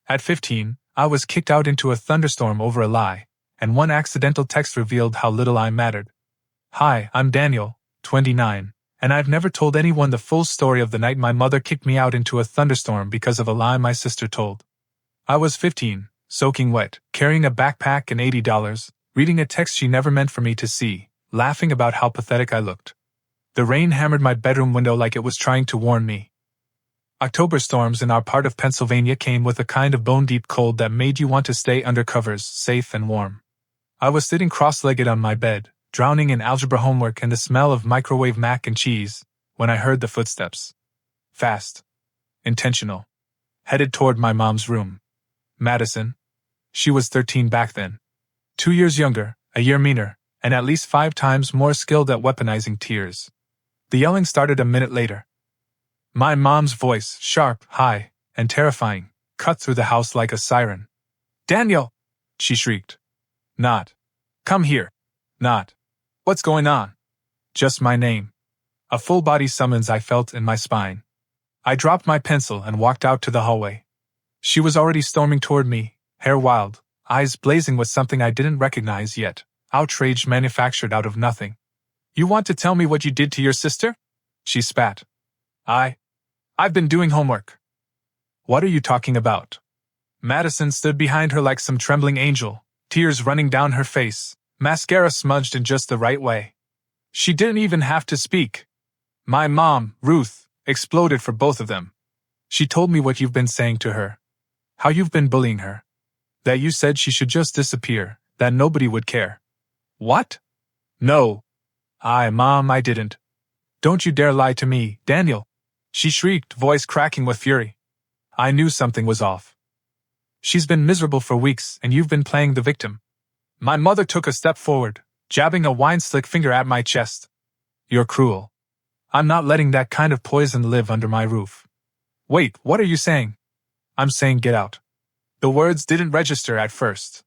At 15, I was kicked out into a thunderstorm over a lie, and one accidental text revealed how little I mattered. Hi, I'm Daniel, 29, and I've never told anyone the full story of the night my mother kicked me out into a thunderstorm because of a lie my sister told. I was 15, soaking wet, carrying a backpack and $80, reading a text she never meant for me to see, laughing about how pathetic I looked. The rain hammered my bedroom window like it was trying to warn me. October storms in our part of Pennsylvania came with a kind of bone-deep cold that made you want to stay under covers, safe and warm. I was sitting cross-legged on my bed, drowning in algebra homework and the smell of microwave mac and cheese, when I heard the footsteps. Fast. Intentional. Headed toward my mom's room. Madison. She was 13 back then. 2 years younger, a year meaner, and at least 5 times more skilled at weaponizing tears. The yelling started a minute later. My mom's voice, sharp, high, and terrifying, cut through the house like a siren. "Daniel!" she shrieked. "Not. Come here." "Not. What's going on?" Just my name. A full-body summons I felt in my spine. I dropped my pencil and walked out to the hallway. She was already storming toward me, hair wild, eyes blazing with something I didn't recognize yet, outrage manufactured out of nothing. "You want to tell me what you did to your sister?" she spat. I've been doing homework." "What are you talking about?" Madison stood behind her like some trembling angel, tears running down her face, mascara smudged in just the right way. She didn't even have to speak. My mom, Ruth, exploded for both of them. "She told me what you've been saying to her. How you've been bullying her. That you said she should just disappear, that nobody would care." "What?" "No. Mom, I didn't." "Don't you dare lie to me, Daniel," she shrieked, voice cracking with fury. I knew something was off. "She's been miserable for weeks, and you've been playing the victim." My mother took a step forward, jabbing a wine-slick finger at my chest. "You're cruel. I'm not letting that kind of poison live under my roof." "Wait, what are you saying?" "I'm saying get out." The words didn't register at first.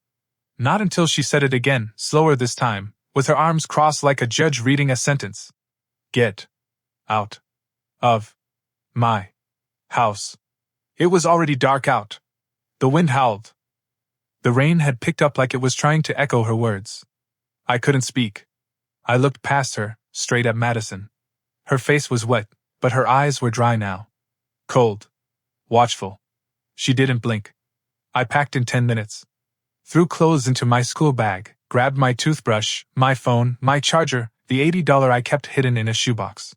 Not until she said it again, slower this time, with her arms crossed like a judge reading a sentence. "Get out of my house." It was already dark out. The wind howled. The rain had picked up like it was trying to echo her words. I couldn't speak. I looked past her, straight at Madison. Her face was wet, but her eyes were dry now. Cold. Watchful. She didn't blink. I packed in 10 minutes. Threw clothes into my school bag, grabbed my toothbrush, my phone, my charger, the $80 I kept hidden in a shoebox.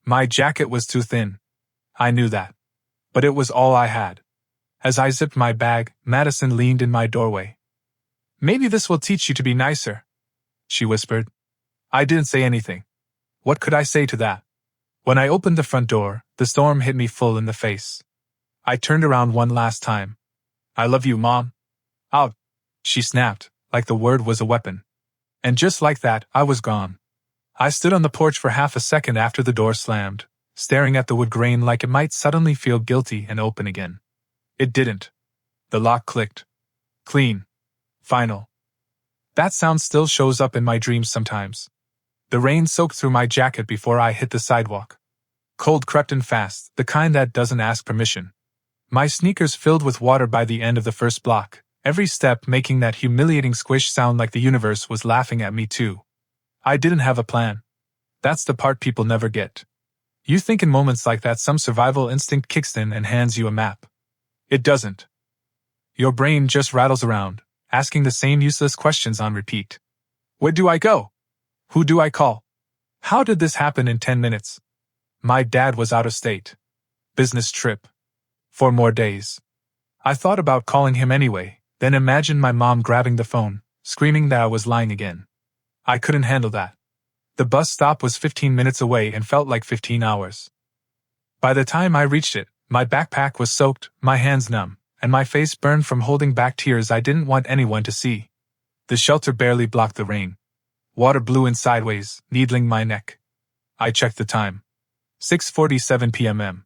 My jacket was too thin. I knew that. But it was all I had. As I zipped my bag, Madison leaned in my doorway. "Maybe this will teach you to be nicer," she whispered. I didn't say anything. What could I say to that? When I opened the front door, the storm hit me full in the face. I turned around one last time. "I love you, Mom." "Out," she snapped, like the word was a weapon. And just like that, I was gone. I stood on the porch for half a second after the door slammed, staring at the wood grain like it might suddenly feel guilty and open again. It didn't. The lock clicked. Clean. Final. That sound still shows up in my dreams sometimes. The rain soaked through my jacket before I hit the sidewalk. Cold crept in fast, the kind that doesn't ask permission. My sneakers filled with water by the end of the first block, every step making that humiliating squish sound like the universe was laughing at me too. I didn't have a plan. That's the part people never get. You think in moments like that some survival instinct kicks in and hands you a map. It doesn't. Your brain just rattles around, asking the same useless questions on repeat. Where do I go? Who do I call? How did this happen in 10 minutes? My dad was out of state. Business trip. 4 more days. I thought about calling him anyway, then imagined my mom grabbing the phone, screaming that I was lying again. I couldn't handle that. The bus stop was 15 minutes away and felt like 15 hours. By the time I reached it, my backpack was soaked, my hands numb, and my face burned from holding back tears I didn't want anyone to see. The shelter barely blocked the rain. Water blew in sideways, needling my neck. I checked the time. 6:47 p.m.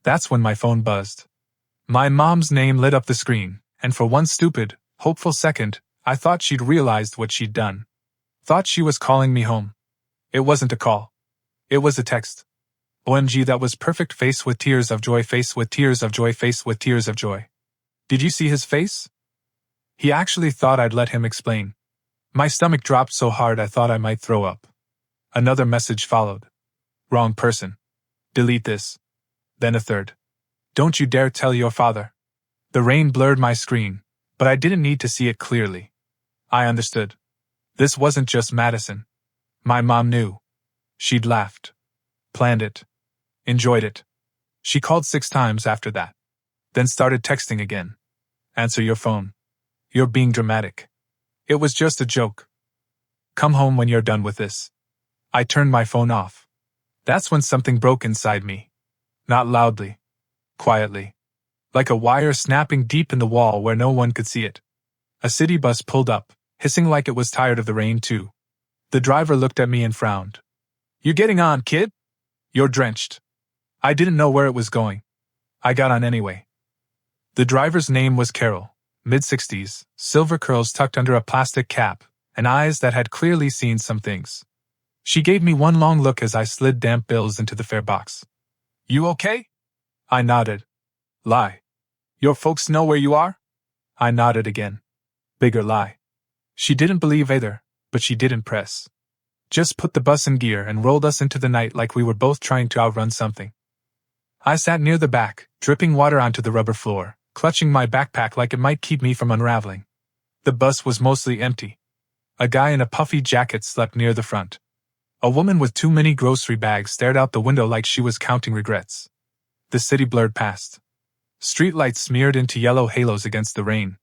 That's when my phone buzzed. My mom's name lit up the screen, and for one stupid, hopeful second, I thought she'd realized what she'd done. Thought she was calling me home. It wasn't a call. It was a text. OMG, that was perfect. Face with tears of joy, face with tears of joy, face with tears of joy. Did you see his face? He actually thought I'd let him explain. My stomach dropped so hard I thought I might throw up. Another message followed. Wrong person. Delete this. Then a third. Don't you dare tell your father. The rain blurred my screen, but I didn't need to see it clearly. I understood. This wasn't just Madison. My mom knew. She'd laughed. Planned it. Enjoyed it. She called 6 times after that. Then started texting again. Answer your phone. You're being dramatic. It was just a joke. Come home when you're done with this. I turned my phone off. That's when something broke inside me. Not loudly. Quietly. Like a wire snapping deep in the wall where no one could see it. A city bus pulled up, hissing like it was tired of the rain too. The driver looked at me and frowned. You getting on, kid? You're drenched. I didn't know where it was going. I got on anyway. The driver's name was Carol, mid-60s, silver curls tucked under a plastic cap, and eyes that had clearly seen some things. She gave me one long look as I slid damp bills into the fare box. You okay? I nodded. Lie. Your folks know where you are? I nodded again. Bigger lie. She didn't believe either, but she didn't press. Just put the bus in gear and rolled us into the night like we were both trying to outrun something. I sat near the back, dripping water onto the rubber floor, clutching my backpack like it might keep me from unraveling. The bus was mostly empty. A guy in a puffy jacket slept near the front. A woman with too many grocery bags stared out the window like she was counting regrets. The city blurred past. Streetlights smeared into yellow halos against the rain.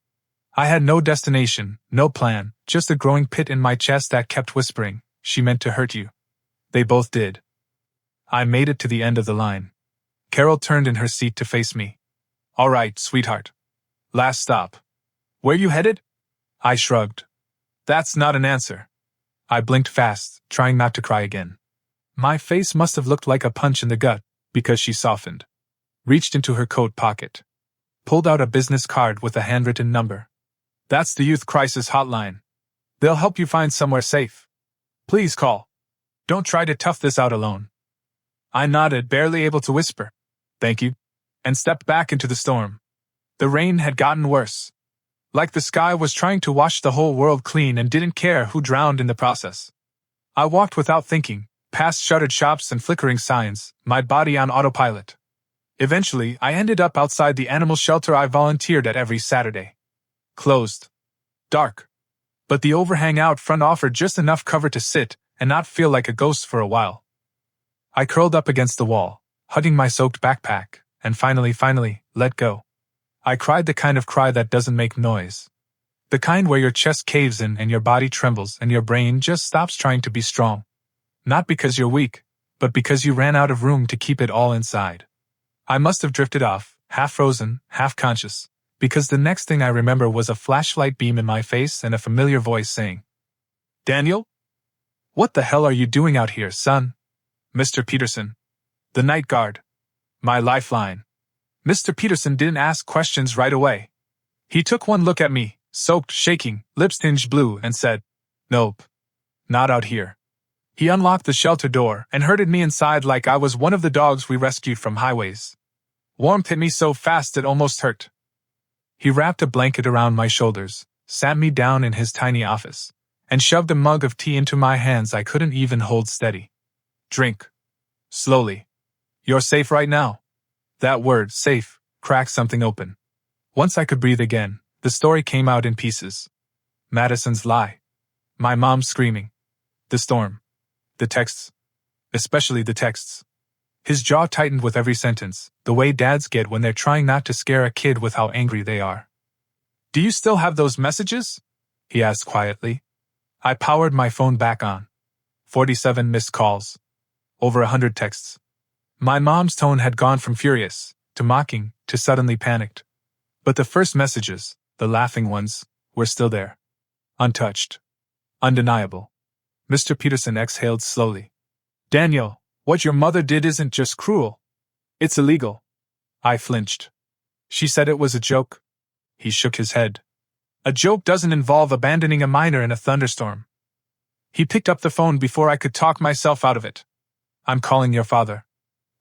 I had no destination, no plan, just a growing pit in my chest that kept whispering, she meant to hurt you. They both did. I made it to the end of the line. Carol turned in her seat to face me. All right, sweetheart. Last stop. Where you headed? I shrugged. That's not an answer. I blinked fast, trying not to cry again. My face must have looked like a punch in the gut, because she softened. Reached into her coat pocket. Pulled out a business card with a handwritten number. That's the Youth Crisis Hotline. They'll help you find somewhere safe. Please call. Don't try to tough this out alone. I nodded, barely able to whisper, thank you, and stepped back into the storm. The rain had gotten worse. Like the sky was trying to wash the whole world clean and didn't care who drowned in the process. I walked without thinking, past shuttered shops and flickering signs, my body on autopilot. Eventually, I ended up outside the animal shelter I volunteered at every Saturday. Closed. Dark. But the overhang out front offered just enough cover to sit and not feel like a ghost for a while. I curled up against the wall, hugging my soaked backpack, and finally, let go. I cried the kind of cry that doesn't make noise. The kind where your chest caves in and your body trembles and your brain just stops trying to be strong. Not because you're weak, but because you ran out of room to keep it all inside. I must have drifted off, half frozen, half conscious, because the next thing I remember was a flashlight beam in my face and a familiar voice saying, Daniel? What the hell are you doing out here, son? Mr. Peterson. The night guard. My lifeline. Mr. Peterson didn't ask questions right away. He took one look at me, soaked, shaking, lips tinged blue, and said, Nope. Not out here. He unlocked the shelter door and herded me inside like I was one of the dogs we rescued from highways. Warmth hit me so fast it almost hurt. He wrapped a blanket around my shoulders, sat me down in his tiny office, and shoved a mug of tea into my hands I couldn't even hold steady. Drink. Slowly. You're safe right now. That word, safe, cracked something open. Once I could breathe again, the story came out in pieces. Madison's lie. My mom screaming. The storm. The texts. Especially the texts. His jaw tightened with every sentence, the way dads get when they're trying not to scare a kid with how angry they are. Do you still have those messages? He asked quietly. I powered my phone back on. 47 missed calls. Over 100 texts. My mom's tone had gone from furious, to mocking, to suddenly panicked. But the first messages, the laughing ones, were still there. Untouched. Undeniable. Mr. Peterson exhaled slowly. Daniel, what your mother did isn't just cruel. It's illegal. I flinched. She said it was a joke. He shook his head. A joke doesn't involve abandoning a minor in a thunderstorm. He picked up the phone before I could talk myself out of it. I'm calling your father.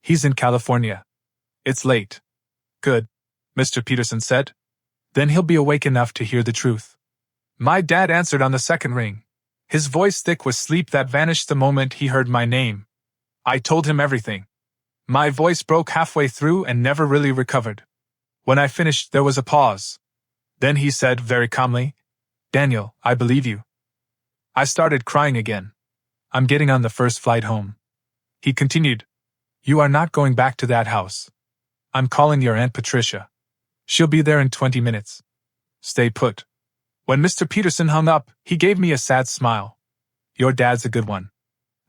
He's in California. It's late. Good, Mr. Peterson said. Then he'll be awake enough to hear the truth. My dad answered on the second ring, his voice thick with sleep that vanished the moment he heard my name. I told him everything. My voice broke halfway through and never really recovered. When I finished, there was a pause. Then he said very calmly, "Daniel, I believe you." I started crying again. "I'm getting on the first flight home." He continued, "You are not going back to that house. I'm calling your Aunt Patricia. She'll be there in 20 minutes. Stay put." When Mr. Peterson hung up, he gave me a sad smile. "Your dad's a good one."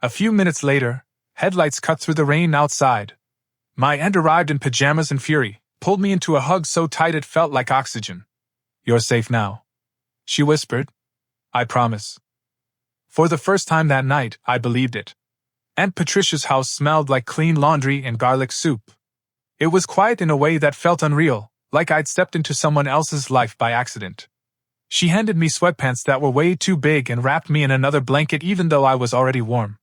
A few minutes later, headlights cut through the rain outside. My aunt arrived in pajamas and fury, pulled me into a hug so tight it felt like oxygen. "You're safe now," she whispered. "I promise." For the first time that night, I believed it. Aunt Patricia's house smelled like clean laundry and garlic soup. It was quiet in a way that felt unreal, like I'd stepped into someone else's life by accident. She handed me sweatpants that were way too big and wrapped me in another blanket even though I was already warm.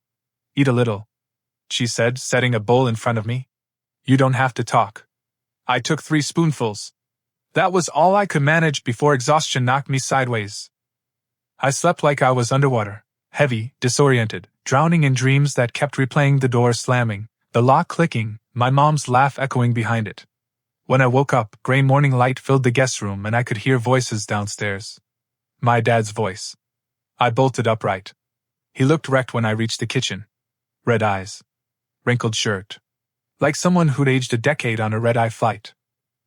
"Eat a little," she said, setting a bowl in front of me. "You don't have to talk." I took 3 spoonfuls. That was all I could manage before exhaustion knocked me sideways. I slept like I was underwater, heavy, disoriented, drowning in dreams that kept replaying the door slamming, the lock clicking, my mom's laugh echoing behind it. When I woke up, gray morning light filled the guest room and I could hear voices downstairs. My dad's voice. I bolted upright. He looked wrecked when I reached the kitchen. Red eyes. Wrinkled shirt. Like someone who'd aged a decade on a red-eye flight.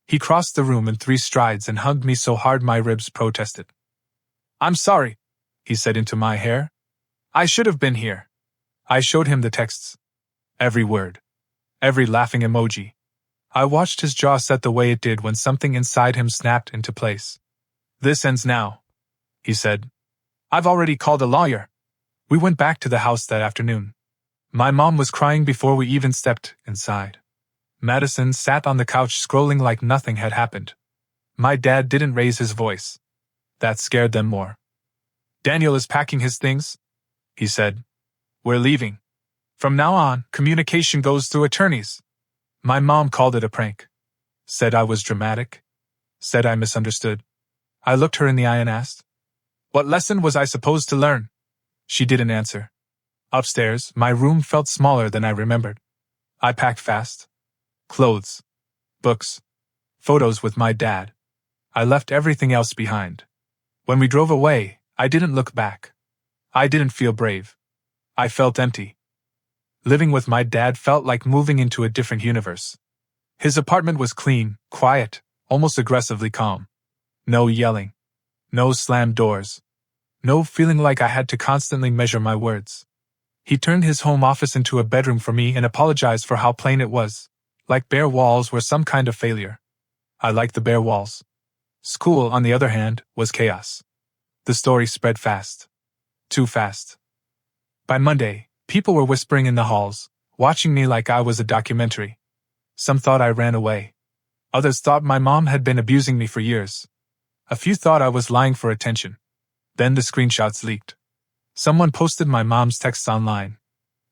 He crossed the room in 3 strides and hugged me so hard my ribs protested. "I'm sorry," he said into my hair. "I should have been here." I showed him the texts. Every word. Every laughing emoji. I watched his jaw set the way it did when something inside him snapped into place. "This ends now," he said. "I've already called a lawyer." We went back to the house that afternoon. My mom was crying before we even stepped inside. Madison sat on the couch scrolling like nothing had happened. My dad didn't raise his voice. That scared them more. "Daniel is packing his things," he said. "We're leaving. From now on, communication goes through attorneys." My mom called it a prank. Said I was dramatic. Said I misunderstood. I looked her in the eye and asked, "What lesson was I supposed to learn?" She didn't answer. Upstairs, my room felt smaller than I remembered. I packed fast. Clothes. Books. Photos with my dad. I left everything else behind. When we drove away, I didn't look back. I didn't feel brave. I felt empty. Living with my dad felt like moving into a different universe. His apartment was clean, quiet, almost aggressively calm. No yelling. No slammed doors. No feeling like I had to constantly measure my words. He turned his home office into a bedroom for me and apologized for how plain it was, like bare walls were some kind of failure. I liked the bare walls. School, on the other hand, was chaos. The story spread fast. Too fast. By Monday, people were whispering in the halls, watching me like I was a documentary. Some thought I ran away. Others thought my mom had been abusing me for years. A few thought I was lying for attention. Then the screenshots leaked. Someone posted my mom's texts online.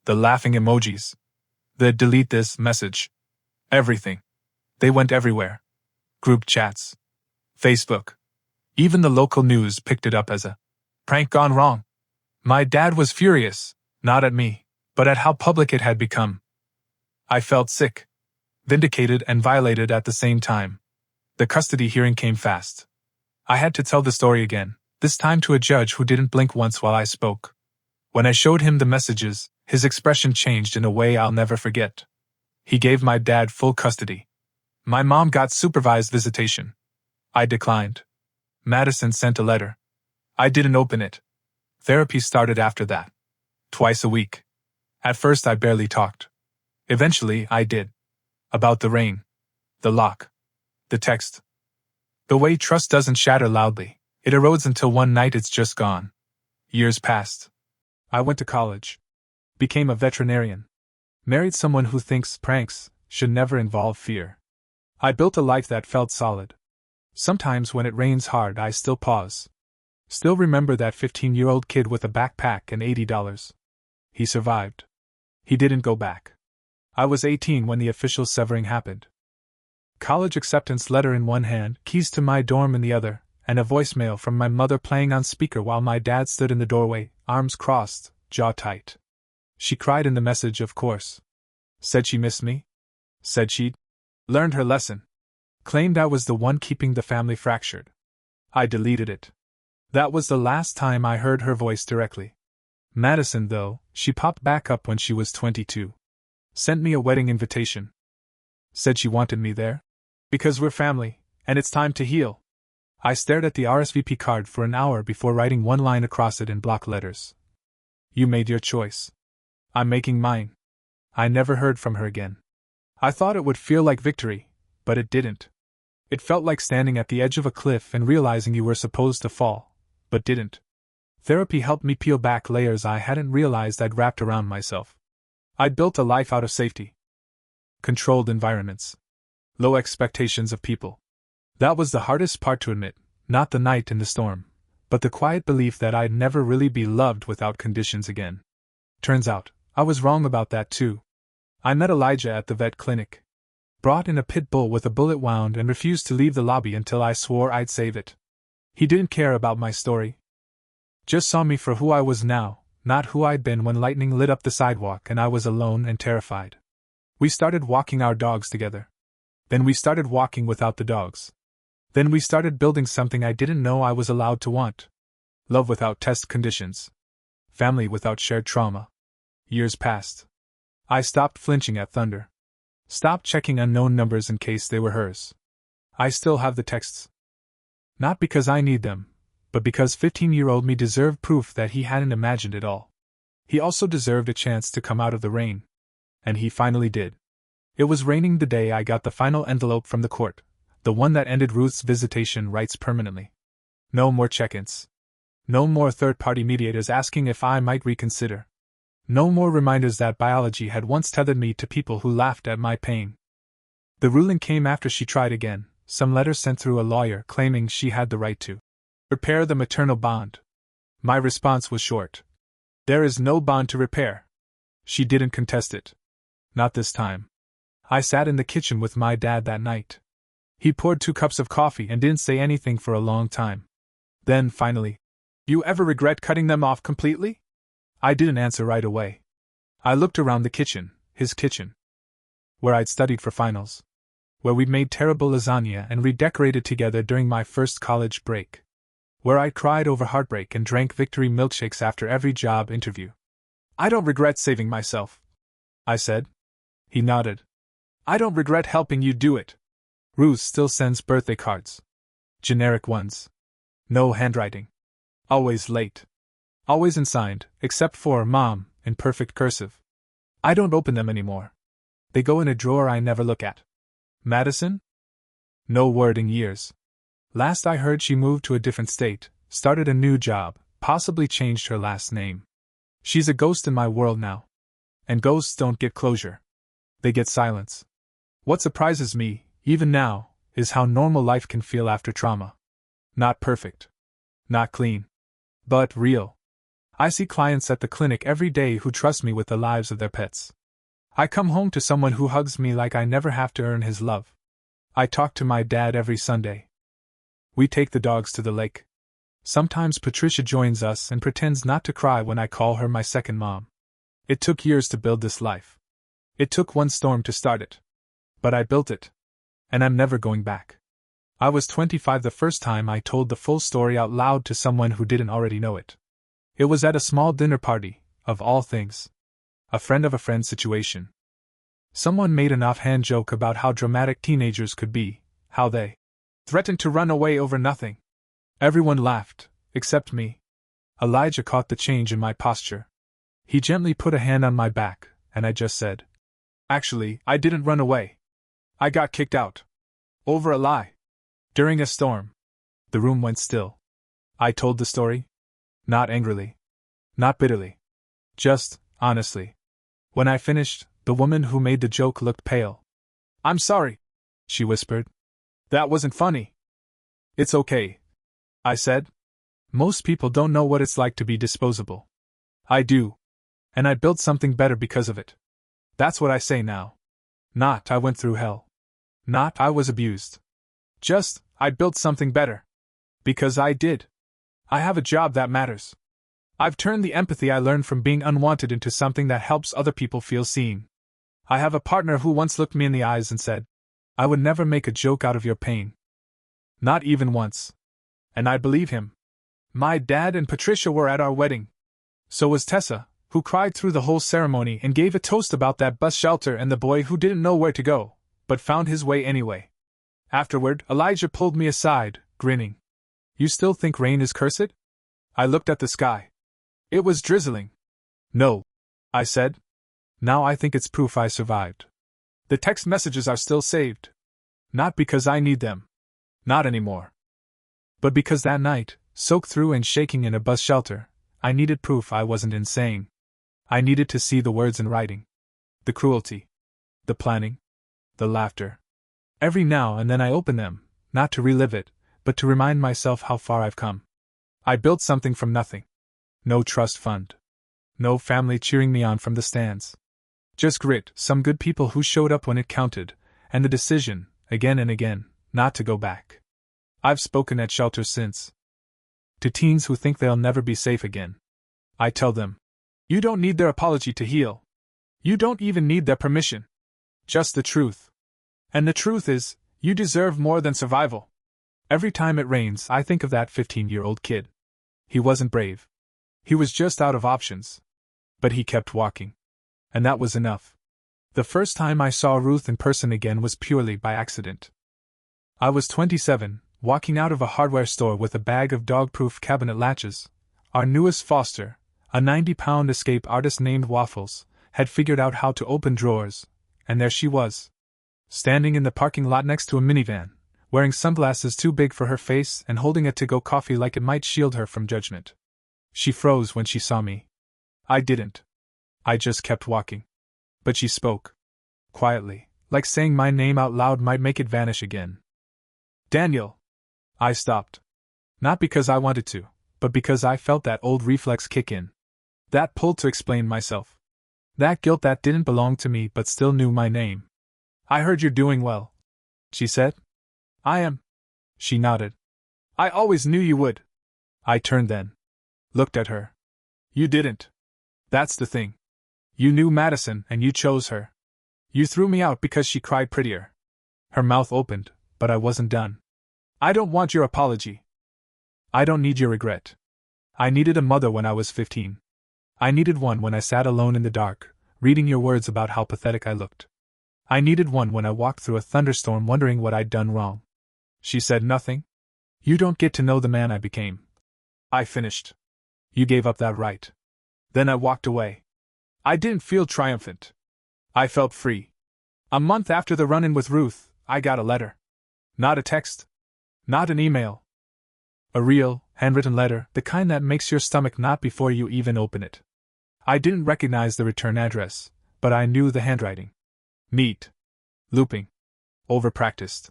The laughing emojis. The delete this message. Everything. They went everywhere. Group chats. Facebook. Even the local news picked it up as a prank gone wrong. My dad was furious, not at me, but at how public it had become. I felt sick. Vindicated and violated at the same time. The custody hearing came fast. I had to tell the story again, this time to a judge who didn't blink once while I spoke. When I showed him the messages, his expression changed in a way I'll never forget. He gave my dad full custody. My mom got supervised visitation. I declined. Madison sent a letter. I didn't open it. Therapy started after that. Twice a week. At first I barely talked. Eventually I did. About the rain. The lock. The text. The way trust doesn't shatter loudly, it erodes until one night it's just gone. Years passed. I went to college. Became a veterinarian. Married someone who thinks pranks should never involve fear. I built a life that felt solid. Sometimes when it rains hard I still pause. Still remember that 15-year-old kid with a backpack and $80. He survived. He didn't go back. I was 18 when the official severing happened. college acceptance letter in one hand, keys to my dorm in the other, and a voicemail from my mother playing on speaker while my dad stood in the doorway, arms crossed, jaw tight. She cried in the message, of course. Said she missed me. Said she'd learned her lesson. Claimed I was the one keeping the family fractured. I deleted it. That was the last time I heard her voice directly. Madison, though, she popped back up when she was 22. Sent me a wedding invitation. Said she wanted me there. Because we're family, and it's time to heal. I stared at the RSVP card for an hour before writing one line across it in block letters. You made your choice. I'm making mine. I never heard from her again. I thought it would feel like victory, but it didn't. It felt like standing at the edge of a cliff and realizing you were supposed to fall, but didn't. Therapy helped me peel back layers I hadn't realized I'd wrapped around myself. I'd built a life out of safety. Controlled environments. Low expectations of people. That was the hardest part to admit, not the night in the storm, but the quiet belief that I'd never really be loved without conditions again. Turns out, I was wrong about that too. I met Elijah at the vet clinic. Brought in a pit bull with a bullet wound and refused to leave the lobby until I swore I'd save it. He didn't care about my story. Just saw me for who I was now, not who I'd been when lightning lit up the sidewalk and I was alone and terrified. We started walking our dogs together. Then we started walking without the dogs. Then we started building something I didn't know I was allowed to want. Love without test conditions. Family without shared trauma. Years passed. I stopped flinching at Thunder. Stopped checking unknown numbers in case they were hers. I still have the texts. Not because I need them, but because 15-year-old me deserved proof that he hadn't imagined it all. He also deserved a chance to come out of the rain. And he finally did. It was raining the day I got the final envelope from the court, the one that ended Ruth's visitation rights permanently. No more check-ins. No more third-party mediators asking if I might reconsider. No more reminders that biology had once tethered me to people who laughed at my pain. The ruling came after she tried again, some letter sent through a lawyer claiming she had the right to repair the maternal bond. My response was short. There is no bond to repair. She didn't contest it. Not this time. I sat in the kitchen with my dad that night. He poured 2 cups of coffee and didn't say anything for a long time. Then, finally, you ever regret cutting them off completely? I didn't answer right away. I looked around the kitchen, his kitchen, where I'd studied for finals, where we'd made terrible lasagna and redecorated together during my first college break, where I'd cried over heartbreak and drank victory milkshakes after every job interview. I don't regret saving myself, I said. He nodded. I don't regret helping you do it. Ruth still sends birthday cards. Generic ones. No handwriting. Always late. Always unsigned, except for Mom, in perfect cursive. I don't open them anymore. They go in a drawer I never look at. Madison? No word in years. Last I heard she moved to a different state, started a new job, possibly changed her last name. She's a ghost in my world now. And ghosts don't get closure. They get silence. What surprises me, even now, is how normal life can feel after trauma. Not perfect. Not clean. But real. I see clients at the clinic every day who trust me with the lives of their pets. I come home to someone who hugs me like I never have to earn his love. I talk to my dad every Sunday. We take the dogs to the lake. Sometimes Patricia joins us and pretends not to cry when I call her my second mom. It took years to build this life. It took one storm to start it. But I built it. And I'm never going back. I was 25 the first time I told the full story out loud to someone who didn't already know it. It was at a small dinner party, of all things. A friend of a friend situation. Someone made an offhand joke about how dramatic teenagers could be, how they threatened to run away over nothing. Everyone laughed, except me. Elijah caught the change in my posture. He gently put a hand on my back, and I just said, Actually, I didn't run away. I got kicked out. Over a lie. During a storm. The room went still. I told the story. Not angrily. Not bitterly. Just, honestly. When I finished, the woman who made the joke looked pale. I'm sorry, she whispered. That wasn't funny. It's okay, I said. Most people don't know what it's like to be disposable. I do. And I built something better because of it. That's what I say now. Not I went through hell. Not I was abused. Just, I built something better. Because I did. I have a job that matters. I've turned the empathy I learned from being unwanted into something that helps other people feel seen. I have a partner who once looked me in the eyes and said, I would never make a joke out of your pain. Not even once. And I believe him. My dad and Patricia were at our wedding. So was Tessa, who cried through the whole ceremony and gave a toast about that bus shelter and the boy who didn't know where to go, but found his way anyway. Afterward, Elijah pulled me aside, grinning. You still think rain is cursed? I looked at the sky. It was drizzling. No, I said. Now I think it's proof I survived. The text messages are still saved. Not because I need them. Not anymore. But because that night, soaked through and shaking in a bus shelter, I needed proof I wasn't insane. I needed to see the words in writing. The cruelty. The planning. The laughter. Every now and then I open them, not to relive it, but to remind myself how far I've come. I built something from nothing. No trust fund. No family cheering me on from the stands. Just grit, some good people who showed up when it counted, and the decision, again and again, not to go back. I've spoken at shelters since. To teens who think they'll never be safe again. I tell them, you don't need their apology to heal. You don't even need their permission. Just the truth. And the truth is, you deserve more than survival. Every time it rains, I think of that 15-year-old kid. He wasn't brave. He was just out of options. But he kept walking. And that was enough. The first time I saw Ruth in person again was purely by accident. I was 27, walking out of a hardware store with a bag of dog-proof cabinet latches. Our newest foster, a 90-pound escape artist named Waffles, had figured out how to open drawers, and there she was. Standing in the parking lot next to a minivan, wearing sunglasses too big for her face and holding a to-go coffee like it might shield her from judgment. She froze when she saw me. I didn't. I just kept walking. But she spoke. Quietly, like saying my name out loud might make it vanish again. Daniel. I stopped. Not because I wanted to, but because I felt that old reflex kick in. That pull to explain myself. That guilt that didn't belong to me but still knew my name. I heard you're doing well, she said. I am. She nodded. I always knew you would. I turned then. Looked at her. You didn't. That's the thing. You knew Madison and you chose her. You threw me out because she cried prettier. Her mouth opened, but I wasn't done. I don't want your apology. I don't need your regret. I needed a mother when I was 15. I needed one when I sat alone in the dark, reading your words about how pathetic I looked. I needed one when I walked through a thunderstorm wondering what I'd done wrong. She said nothing. You don't get to know the man I became. I finished. You gave up that right. Then I walked away. I didn't feel triumphant. I felt free. A month after the run-in with Ruth, I got a letter. Not a text. Not an email. A real, handwritten letter, the kind that makes your stomach knot before you even open it. I didn't recognize the return address, but I knew the handwriting. Neat. Looping. Overpracticed.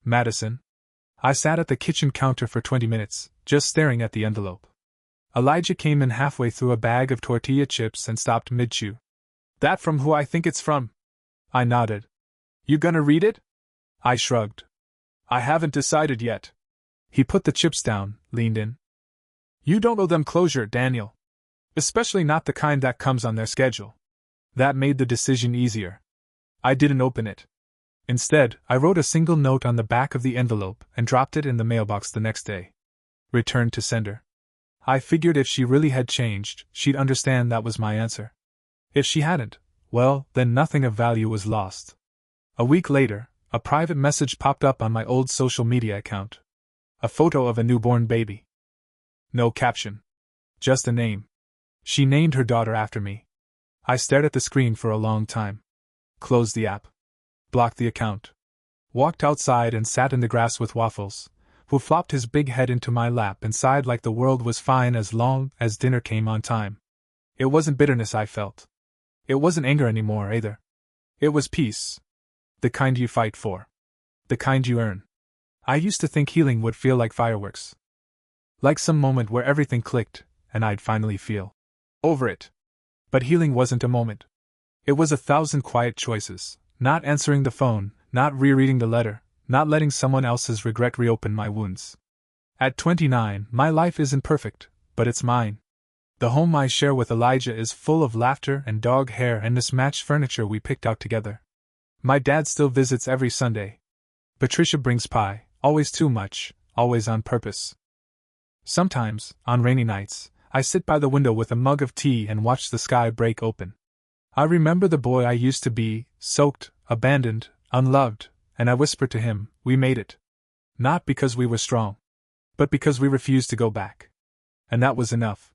Madison. I sat at the kitchen counter for 20 minutes, just staring at the envelope. Elijah came in halfway through a bag of tortilla chips and stopped mid-chew. That from who I think it's from? I nodded. You gonna read it? I shrugged. I haven't decided yet. He put the chips down, leaned in. You don't owe them closure, Daniel. Especially not the kind that comes on their schedule. That made the decision easier. I didn't open it. Instead, I wrote a single note on the back of the envelope and dropped it in the mailbox the next day. Returned to sender. I figured if she really had changed, she'd understand that was my answer. If she hadn't, well, then nothing of value was lost. A week later, a private message popped up on my old social media account. A photo of a newborn baby. No caption. Just a name. She named her daughter after me. I stared at the screen for a long time. Closed the app. Blocked the account. Walked outside and sat in the grass with Waffles, who flopped his big head into my lap and sighed like the world was fine as long as dinner came on time. It wasn't bitterness I felt. It wasn't anger anymore, either. It was peace. The kind you fight for. The kind you earn. I used to think healing would feel like fireworks. Like some moment where everything clicked, and I'd finally feel over it. But healing wasn't a moment. It was 1,000 quiet choices, not answering the phone, Not rereading the letter, not letting someone else's regret reopen my wounds. At 29, my life isn't perfect, but it's mine. The home I share with Elijah is full of laughter and dog hair and mismatched furniture we picked out together. My dad still visits every Sunday. Patricia brings pie, always too much, always on purpose. Sometimes, on rainy nights, I sit by the window with a mug of tea and watch the sky break open. I remember the boy I used to be, soaked, abandoned, unloved, and I whisper to him, "We made it." Not because we were strong, but because we refused to go back. And that was enough.